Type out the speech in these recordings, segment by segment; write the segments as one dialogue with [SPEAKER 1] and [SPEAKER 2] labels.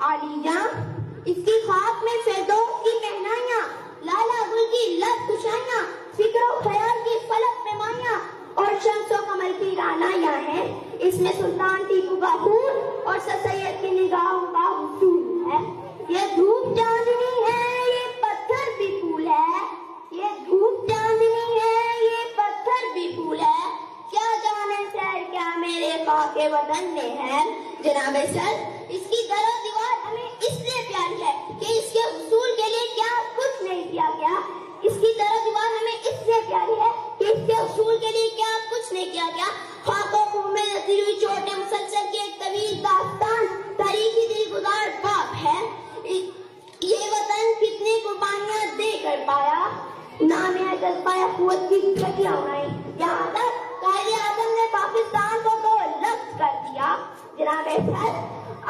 [SPEAKER 1] عالی جاں اس کی خاک میں فردوس کی پہنائیاں، لالا گل کی لب کشائیاں، فکر و خیال کی فلک میں مائیاں اور شمس و قمر کی رعنائیاں ہیں۔ اس میں سلطان ٹیپو کا خون اور سر سید کی نگاہوں کا حصول ہے۔ یہ دھوپ چاندنی ہے، یہ پتھر بھی پھول ہے، یہ دھوپ چاندنی ہے، یہ پتھر بھی پھول ہے، کیا جانے سیر کیا میرے خاک وطن میں ہے۔ جناب سر، اس کی در و دیوار ہمیں اس لیے پیاری ہے کہ اس کے حصول کے لیے کیا کچھ نہیں کیا گیا۔ اس کی در و دیوار ہمیں اس لیے پیاری ہے کہ اس کے حصول کے لیے کیا کچھ نہیں کیا گیا۔ خاک و خون میں نظیر ہوئی چوٹ مسلسل کی ایک طویل داستان تاریخی دل گزار باب ہے۔ یہ وطن کتنی قربانیاں دے کر پایا، نام ہے جذبہ قوت کی کٹیاں اڑائیں، یہاں تک قائد اعظم نے پاکستان کو تو لفظ کر دیا۔ جناب سر،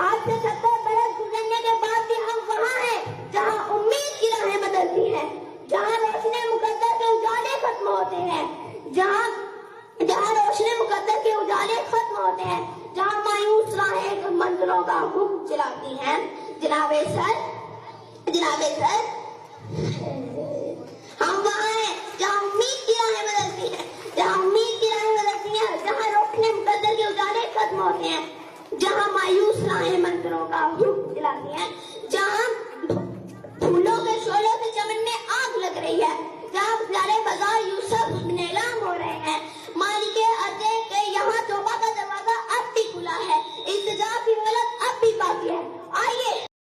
[SPEAKER 1] آج سے 70 برس گزرنے کے بعد بھی ہم وہاں ہیں جہاں امید کی راہیں بدلتی ہیں، جہاں روشن مقدر کے اجالے ختم ہوتے ہیں، جہاں روشن مقدر کے اجالے ختم ہوتے ہیں، جہاں مایوس راہیں منزلوں کا حکم چلاتی ہیں۔ جناب سر، ہم وہاں ہیں جہاں امید کی راہیں بدلتی ہیں، جہاں روشن مقدر کے اجالے ختم ہوتے ہیں، جہاں مایوس راہیں منظروں کا حکم چلاتی ہیں۔